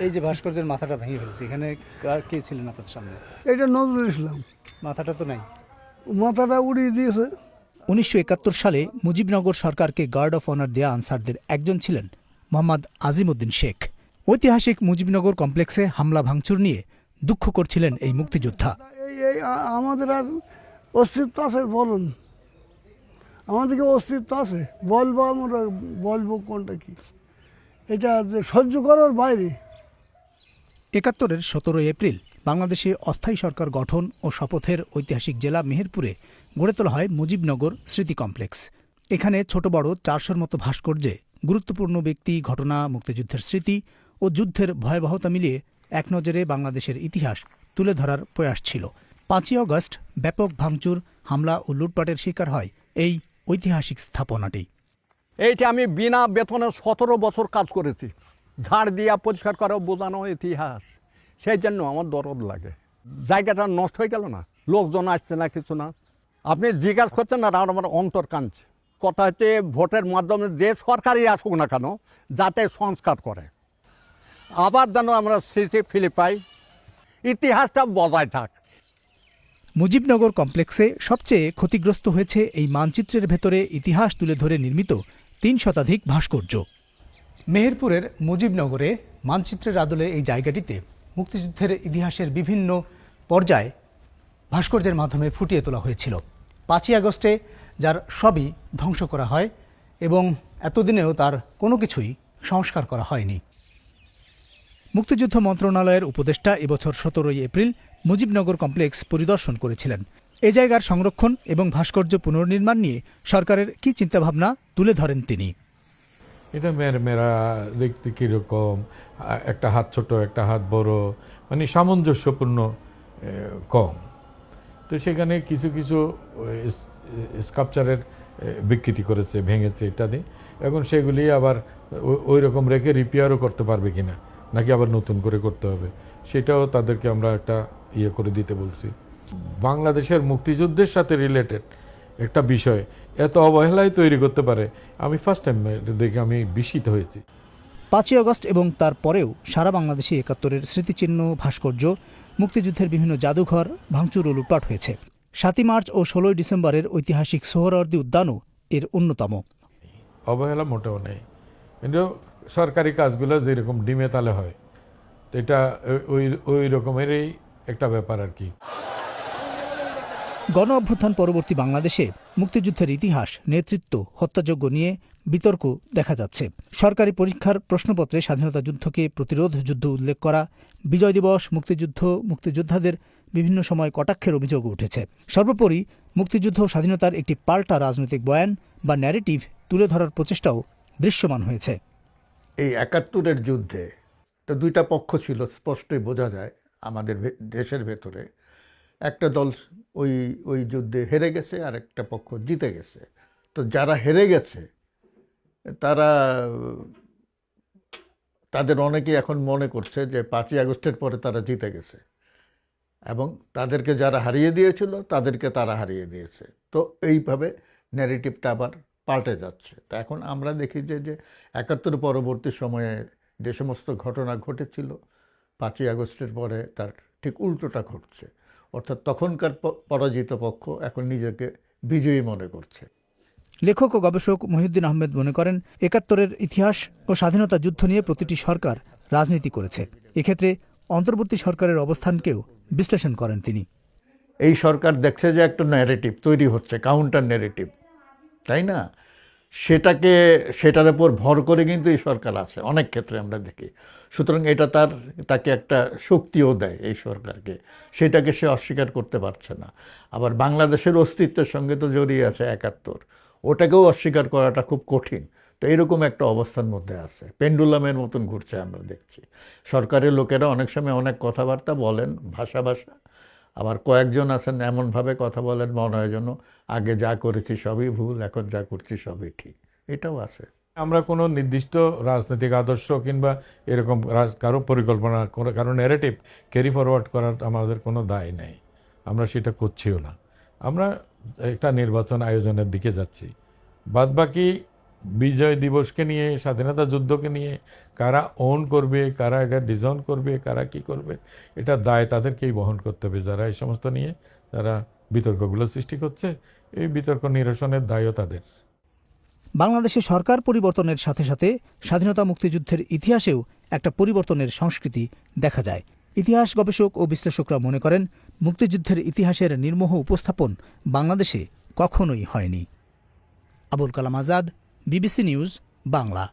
এই যে ভাস্কর্যের মাথাটা ভেঙে ফেলছে, এখানে কে ছিলেন আপনাদের সামনে? এটা নজরুল ইসলাম, মাথাটা তো নাই। মাথাটা উড়িয়ে দিয়েছে। ১৯৭১ সালে মুজিবনগর সরকারকে গার্ড অফ অনার দেয়া আনসারদের একজন ছিলেন মোহাম্মদ আজিমউদ্দিন শেখ। ঐতিহাসিক মুজিবনগর কমপ্লেক্সে হামলা ভাঙচুর নিয়ে দুঃখ করছিলেন এই মুক্তিযোদ্ধা। এই আমাদের আর অস্তিত্ব আছে বলুন, আমাদেরকে অস্তিত্ব আছে, বলবো আমরা, বলবো কোনটা কি, এটা যে সহ্য করার বাইরে। ৭১-এর ১৭ এপ্রিল বাংলাদেশে অস্থায়ী সরকার গঠন ও শপথের ঐতিহাসিক জেলা মেহেরপুরে গড়ে তোলা হয় মুজিবনগর স্মৃতি কমপ্লেক্স। এখানে ছোট বড় ৪০০-র মতো ভাস্কর্যে গুরুত্বপূর্ণ ব্যক্তি, ঘটনা, মুক্তিযুদ্ধের স্মৃতি ও যুদ্ধের ভয়াবহতা মিলিয়ে এক নজরে বাংলাদেশের ইতিহাস তুলে ধরার প্রয়াস ছিল। ৫ই অগস্ট ব্যাপক ভাঙচুর, হামলা ও লুটপাটের শিকার হয় এই ঐতিহাসিক স্থাপনাটি। এইটা আমি বিনা বেতনে ১৭ বছর কাজ করেছি, ঝাড় দিয়া পরিষ্কার করা বোঝানো ইতিহাস। সেই জন্য আমার দরদ লাগে। জায়গাটা নষ্ট হয়ে গেল না, লোকজন আসছে না, কিছু না। আপনি জিজ্ঞাসা করছেন না, আর আমার অন্তর কাঁদছে। কথা হচ্ছে ভোটের মাধ্যমে যে সরকারই আসুক না কেন, যাতে সংস্কার করে, আবার যেন আমরা স্মৃতি ফিরে পাই, ইতিহাসটা বজায় থাক। মুজিবনগর কমপ্লেক্সে সবচেয়ে ক্ষতিগ্রস্ত হয়েছে এই মানচিত্রের ভেতরে ইতিহাস তুলে ধরে নির্মিত ৩ শতাধিক ভাস্কর্য। মেহেরপুরের মুজিবনগরে মানচিত্রের আদলে এই জায়গাটিতে মুক্তিযুদ্ধের ইতিহাসের বিভিন্ন পর্যায়ে ভাস্কর্যের মাধ্যমে ফুটিয়ে তোলা হয়েছিল। ৫ই আগস্টে যার সবই ধ্বংস করা হয় এবং এতদিনেও তার কোনো কিছুই সংস্কার করা হয়নি। মুক্তিযুদ্ধ মন্ত্রণালয়ের উপদেষ্টা এবছর ১৭ এপ্রিল মুজিবনগর কমপ্লেক্স পরিদর্শন করেছিলেন। এ জায়গার সংরক্ষণ এবং ভাস্কর্য পুনর্নির্মাণ নিয়ে সরকারের কী চিন্তাভাবনা তুলে ধরেন তিনি। এটা মেরা দেখতে কীরকম, একটা হাত ছোট একটা হাত বড়, মানে সামঞ্জস্যপূর্ণ কম। তো সেখানে কিছু কিছু স্কাল্পচারের বিকৃতি করেছে, ভেঙেছে ইত্যাদি। এখন সেগুলি আবার ওই রকম রেখে রিপেয়ারও করতে পারবে কিনা, নাকি আবার নতুন করে করতে হবে, সেটাও তাদেরকে আমরা একটা করে দিতে বলছি। বাংলাদেশের মুক্তিযুদ্ধের সাথে রিলেটেড একটা বিষয় এত অবহেলায় তৈরি করতে পারে, আমি ফার্স্ট টাইম দেখে আমি বিস্মিত হয়েছি। ৫ই আগস্ট এবং তার পরেও সারা বাংলাদেশে ৭১-এর স্মৃতিচিহ্ন, ভাস্কর্য, মুক্তিযুদ্ধের বিভিন্ন জাদুঘর ভাঙচুর ও লুটপাট হয়েছে। ৭ই মার্চ ও ১৬ই ডিসেম্বরের ঐতিহাসিক সোহরাওয়ার্দী উদ্যানও এর অন্যতম। অবহেলা মোটেও নেই, কিন্তু সরকারি কাজগুলো যেরকম ডিমে তালে হয়, তো এটা ওই রকমেরই একটা ব্যাপার আর কি। গণ অভ্যুত্থান পরবর্তী বাংলাদেশে মুক্তিযুদ্ধের ইতিহাস, নেতৃত্ব, হত্যাযজ্ঞ নিয়ে বিতর্ক দেখা যাচ্ছে। সরকারি পরীক্ষার প্রশ্নপত্রে স্বাধীনতা যুদ্ধকে প্রতিরোধ যুদ্ধ উল্লেখ করা, বিজয় দিবস, মুক্তিযুদ্ধ, মুক্তিযোদ্ধাদের বিভিন্ন সময় কটাক্ষের অভিযোগ উঠেছে। সর্বোপরি মুক্তিযুদ্ধ ও স্বাধীনতার একটি পাল্টা রাজনৈতিক বয়ান বা ন্যারেটিভ তুলে ধরার প্রচেষ্টাও দৃশ্যমান হয়েছে। এই ৭১-এর যুদ্ধে তো দুইটা পক্ষ ছিল, স্পষ্টই বোঝা যায় আমাদের দেশের ভেতরে। একটা দল ওই ওই যুদ্ধে হেরে গেছে, আর একটা পক্ষ জিতে গেছে। তো যারা হেরে গেছে তারা, তাদের অনেকে এখন মনে করছে যে ৫ই আগস্টের পরে তারা জিতে গেছে, এবং তাদেরকে যারা হারিয়ে দিয়েছিল তাদেরকে তারা হারিয়ে দিয়েছে। তো এইভাবে ন্যারেটিভটা আবার পাল্টে যাচ্ছে। তা এখন আমরা দেখি যে ৭১ পরবর্তী সময়ে যে সমস্ত ঘটনা ঘটেছিল ৫ই আগস্টের পরে তার ঠিক উল্টোটা ঘটছে। অর্থাৎ তখনকার পরাজিত পক্ষ এখন নিজেকে বিজয়ী মনে করছে। লেখক ও গবেষক মহিউদ্দিন আহমেদ মনে করেন, ৭১-এর ইতিহাস ও স্বাধীনতা যুদ্ধ নিয়ে প্রতিটি সরকার রাজনীতি করেছে। এক্ষেত্রে অন্তর্বর্তী সরকারের অবস্থানকেও বিশ্লেষণ করেন তিনি। এই সরকার দেখছে যে একটা ন্যারেটিভ তৈরি হচ্ছে, কাউন্টার ন্যারেটিভ, তাই না? সেটার উপর ভর করে কিন্তু এই সরকার আছে অনেক ক্ষেত্রে আমরা দেখি। সুতরাং এটা তাকে একটা শক্তিও দেয় এই সরকারকে, সেটাকে সে অস্বীকার করতে পারছে না। আবার বাংলাদেশের অস্তিত্বের সঙ্গে তো জড়িয়ে আছে ৭১, ওটাকেও অস্বীকার করাটা খুব কঠিন। তো এরকম একটা অবস্থার মধ্যে আছে, পেন্ডুলামের মতন ঘুরছে আমরা দেখছি। সরকারের লোকেরা অনেক সময় অনেক কথাবার্তা বলেন, ভাষা, আবার কয়েকজন আছেন এমনভাবে কথা বলেন মনে হয় যেন আগে যা করেছি সবই ভুল, এখন যা করছি সবই ঠিক। এটাও আছে। আমরা কোনো নির্দিষ্ট রাজনৈতিক আদর্শ কিংবা এরকম কারো পরিকল্পনা, কারো ন্যারেটিভ ক্যারি ফরওয়ার্ড করার আমাদের কোনো দায় নেই, আমরা সেটা করছিও না। আমরা একটা নির্বাচন আয়োজনের দিকে যাচ্ছি, বাদবাকি বিজয় দিবসকে নিয়ে, স্বাধীনতা যুদ্ধকে নিয়ে কারা ওন করবে, কারা এটা ডিজাইন করবে, কারা কি করবে, এটা দায় তাদেরকেই বহন করতে হবে। যারা এই সমস্ত নিয়ে যারা বিতর্কগুলো সৃষ্টি করছে, এই বিতর্ক নিরসনের দায়ও তাদের। বাংলাদেশে সরকার পরিবর্তনের সাথে সাথে স্বাধীনতা মুক্তিযুদ্ধের ইতিহাসেও একটা পরিবর্তনের সংস্কৃতি দেখা যায়। ইতিহাস গবেষক ও বিশ্লেষকরা মনে করেন, মুক্তিযুদ্ধের ইতিহাসের নির্মোহ উপস্থাপন বাংলাদেশে কখনোই হয়নি। Abul Kalam Azad, BBC news, Bangla.